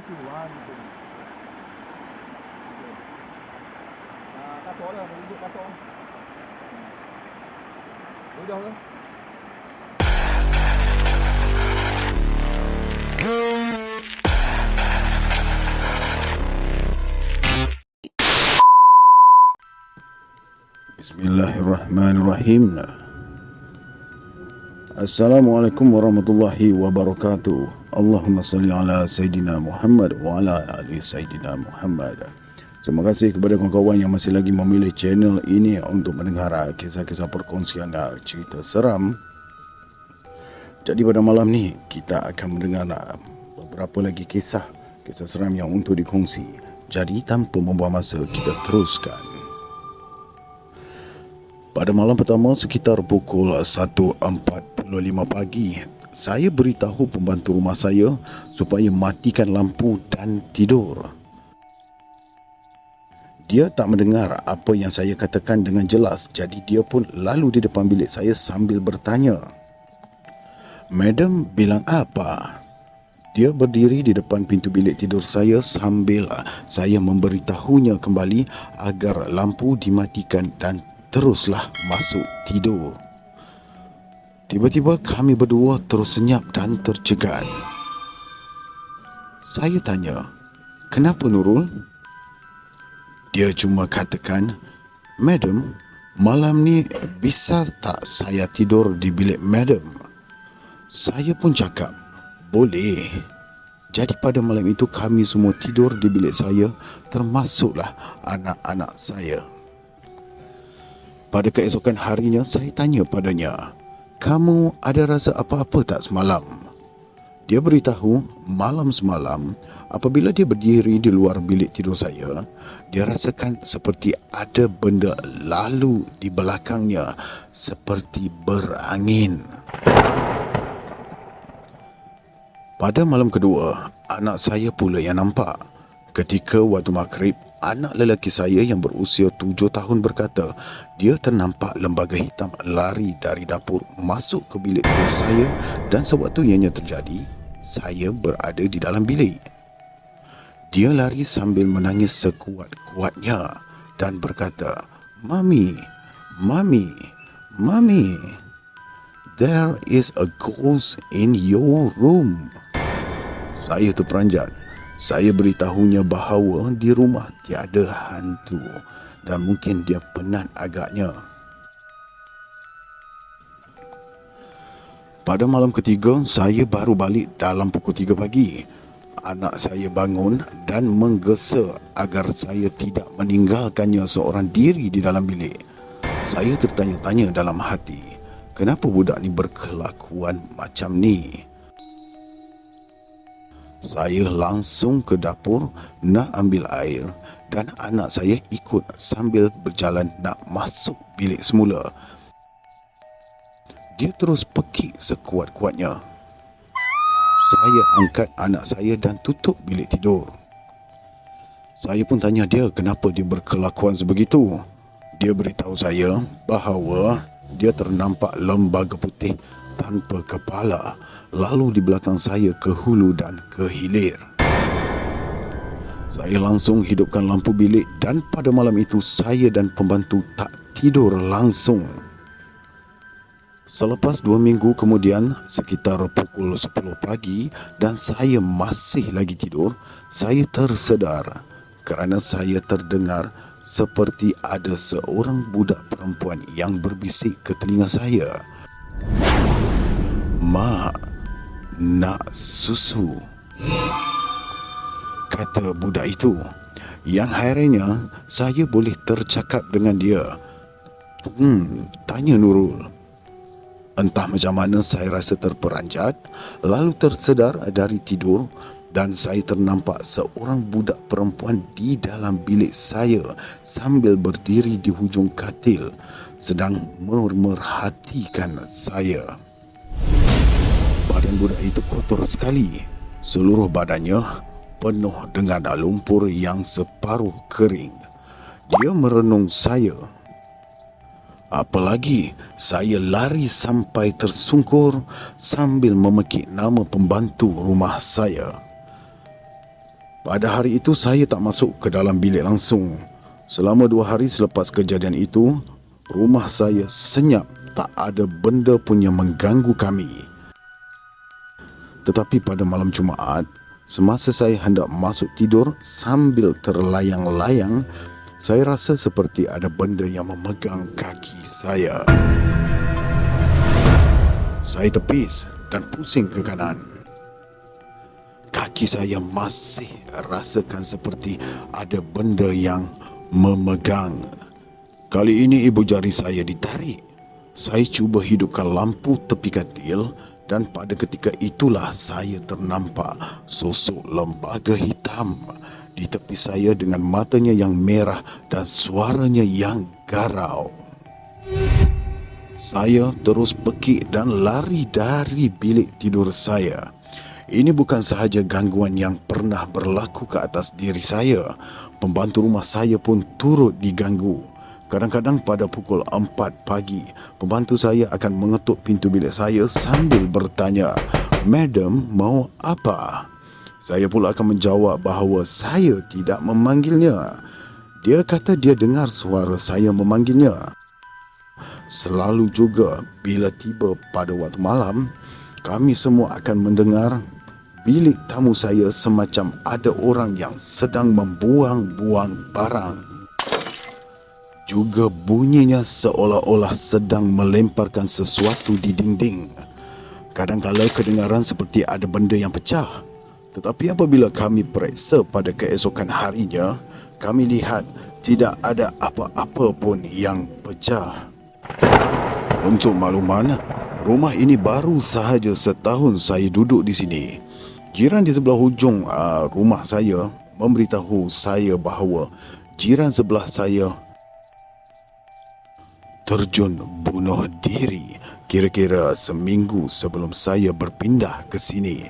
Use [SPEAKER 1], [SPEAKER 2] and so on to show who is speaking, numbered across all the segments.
[SPEAKER 1] keluar gitu. Kasut lah, duduk kasut. Udah ke?
[SPEAKER 2] Bismillahirrahmanirrahim. Assalamualaikum warahmatullahi wabarakatuh. Allahumma salli ala Sayyidina Muhammad wa ala ali Sayyidina Muhammad. Terima kasih kepada kawan-kawan yang masih lagi memilih channel ini untuk mendengar kisah-kisah perkongsian cerita seram. Jadi pada malam ni kita akan mendengar beberapa lagi kisah seram yang untuk dikongsi. Jadi tanpa membuang masa, kita teruskan. Pada malam pertama sekitar pukul 1.45 pagi, saya beritahu pembantu rumah saya supaya matikan lampu dan tidur. Dia tak mendengar apa yang saya katakan dengan jelas, jadi dia pun lalu di depan bilik saya sambil bertanya, "Madam bilang apa?" Dia berdiri di depan pintu bilik tidur saya sambil saya memberitahunya kembali agar lampu dimatikan dan teruslah masuk tidur. Tiba-tiba kami berdua terus senyap dan tercegat. Saya tanya, "Kenapa Nurul?" Dia cuma katakan, "Madam, malam ni bisa tak saya tidur di bilik Madam?" Saya pun cakap, "Boleh." Jadi pada malam itu kami semua tidur di bilik saya, termasuklah anak-anak saya. Pada keesokan harinya, saya tanya padanya, "Kamu ada rasa apa-apa tak semalam?" Dia beritahu, malam semalam, apabila dia berdiri di luar bilik tidur saya, dia rasakan seperti ada benda lalu di belakangnya, seperti berangin. Pada malam kedua, anak saya pula yang nampak. Ketika waktu maghrib, anak lelaki saya yang berusia 7 tahun berkata, dia ternampak lembaga hitam lari dari dapur masuk ke bilik tidur saya dan sewaktu ianya terjadi, saya berada di dalam bilik. Dia lari sambil menangis sekuat-kuatnya dan berkata, "Mami, Mami, Mami, there is a ghost in your room." Saya terperanjat. Saya beritahunya bahawa di rumah tiada hantu dan mungkin dia penat agaknya. Pada malam ketiga, saya baru balik dalam pukul 3 pagi. Anak saya bangun dan menggesa agar saya tidak meninggalkannya seorang diri di dalam bilik. Saya tertanya-tanya dalam hati, kenapa budak ni berkelakuan macam ni? Saya langsung ke dapur nak ambil air dan anak saya ikut sambil berjalan nak masuk bilik semula. Dia terus pekik sekuat-kuatnya. Saya angkat anak saya dan tutup bilik tidur. Saya pun tanya dia kenapa dia berkelakuan sebegitu. Dia beritahu saya bahawa dia ternampak lembaga putih tanpa kepala lalu di belakang saya ke hulu dan ke hilir. Saya langsung hidupkan lampu bilik dan pada malam itu saya dan pembantu tak tidur langsung. Selepas 2 minggu kemudian, sekitar pukul 10 pagi dan saya masih lagi tidur, saya tersedar kerana saya terdengar seperti ada seorang budak perempuan yang berbisik ke telinga saya, "Mak, nak susu," kata budak itu. Yang hairannya, saya boleh tercakap dengan dia. Tanya Nurul. Entah macam mana saya rasa terperanjat, lalu tersedar dari tidur dan saya ternampak seorang budak perempuan di dalam bilik saya sambil berdiri di hujung katil sedang memerhatikan saya. Badan budak itu kotor sekali. Seluruh badannya penuh dengan lumpur yang separuh kering. Dia merenung saya. Apalagi saya lari sampai tersungkur sambil memekik nama pembantu rumah saya. Pada hari itu saya tak masuk ke dalam bilik langsung. Selama 2 hari selepas kejadian itu, rumah saya senyap, tak ada benda pun yang mengganggu kami. Tetapi pada malam Jumaat, semasa saya hendak masuk tidur sambil terlayang-layang, saya rasa seperti ada benda yang memegang kaki saya. Saya tepis dan pusing ke kanan. Kaki saya masih rasakan seperti ada benda yang memegang. Kali ini ibu jari saya ditarik. Saya cuba hidupkan lampu tepi katil dan pada ketika itulah saya ternampak sosok lembaga hitam di tepi saya dengan matanya yang merah dan suaranya yang garau. Saya terus pekik dan lari dari bilik tidur saya. Ini bukan sahaja gangguan yang pernah berlaku ke atas diri saya. Pembantu rumah saya pun turut diganggu. Kadang-kadang pada pukul 4 pagi, pembantu saya akan mengetuk pintu bilik saya sambil bertanya, "Madam, mau apa?" Saya pula akan menjawab bahawa saya tidak memanggilnya. Dia kata dia dengar suara saya memanggilnya. Selalu juga bila tiba pada waktu malam, kami semua akan mendengar bilik tamu saya semacam ada orang yang sedang membuang-buang barang. Juga bunyinya seolah-olah sedang melemparkan sesuatu di dinding. Kadang-kala kedengaran seperti ada benda yang pecah. Tetapi apabila kami periksa pada keesokan harinya, kami lihat tidak ada apa-apa pun yang pecah. Untuk makluman, rumah ini baru sahaja setahun saya duduk di sini. Jiran di sebelah hujung rumah saya memberitahu saya bahawa jiran sebelah saya terjun bunuh diri kira-kira seminggu sebelum saya berpindah ke sini.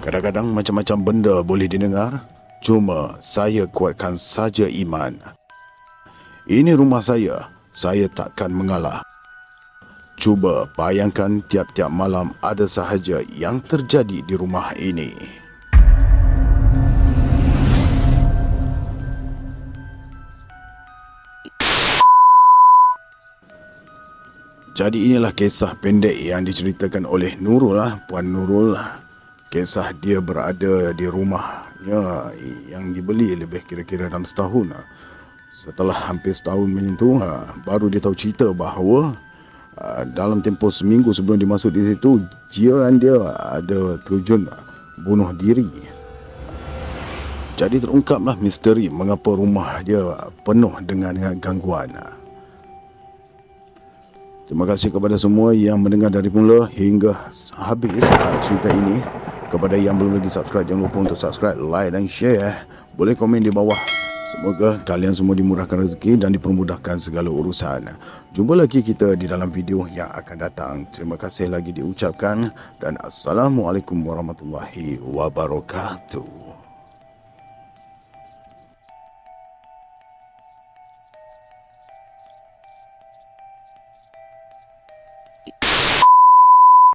[SPEAKER 2] Kadang-kadang macam-macam benda boleh didengar, cuma saya kuatkan saja iman. Ini rumah saya takkan mengalah. Cuba bayangkan tiap-tiap malam ada sahaja yang terjadi di rumah ini. Jadi inilah kisah pendek yang diceritakan oleh Nurul, Puan Nurul. Kisah dia berada di rumahnya yang dibeli lebih kira-kira dalam setahun. Setelah hampir setahun menyentuh, baru dia tahu cerita bahawa dalam tempoh seminggu sebelum dia masuk di situ, jiran dia ada terjun bunuh diri. Jadi terungkaplah misteri mengapa rumah dia penuh dengan gangguan. Terima kasih kepada semua yang mendengar dari mula hingga habis cerita ini. Kepada yang belum lagi subscribe, jangan lupa untuk subscribe, like dan share. Boleh komen di bawah. Semoga kalian semua dimurahkan rezeki dan dipermudahkan segala urusan. Jumpa lagi kita di dalam video yang akan datang. Terima kasih lagi diucapkan dan Assalamualaikum warahmatullahi wabarakatuh.